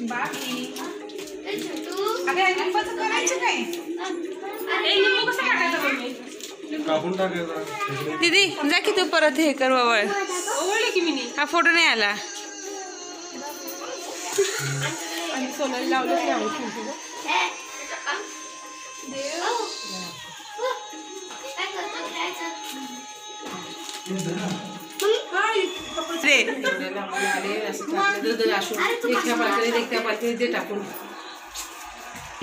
बाबी अगं लिंबाचं करायचं काय? लिंबू कसं टाकायचं मम्मी? कापून टाकायचं. दीदी जा की तू परत हे कर बाबा. ओवळले की मी नाही. हा फोटो नाही आला. आणि सोनाली लावलं की नाही.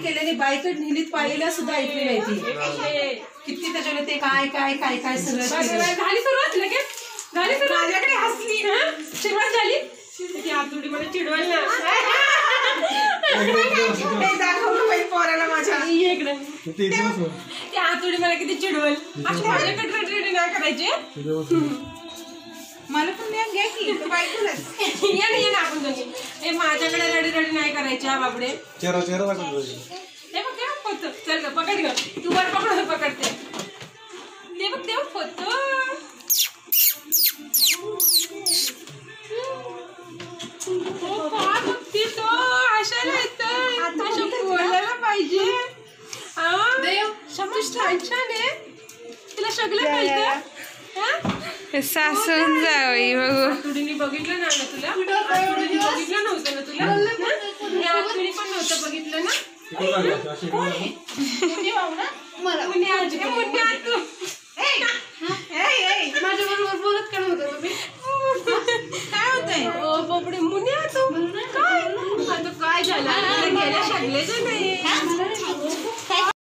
केलेली बायकट निलीत पाळीला सुद्धा ऐकली नाही ती. किती त्याच्यावर ते काय काय काय काय सगळं झाली सुरुवात लगेच झाली सुरुवात. माझ्याकडे हसली सुरुवात झाली. ती आतुडी मला चिडवायला पोराला माझ्या इकडे ती आतुडी मला किती चिडवल. अशी माझ्याकडे रेडी नाही करायची. मला पण द्या घ्या की या ना आपण दोघी. माझ्याकडे रेडी रेडी नाही करायच्या बाबडे. चेहरा हे बघ ते फोत चल ग पकड ग तू वर पकड पकडते. ते बघ फोत बघती तो हसायला येतं. असं बोलायला पाहिजे. समज छान छान आहे. तिला सगळं कळतं. सासून जावई बघू. आतुडीने बघितलं ना तुला. आतुडीने बघितलं नव्हतं ना तुला. आतुडी पण नव्हतं बघितलं ना.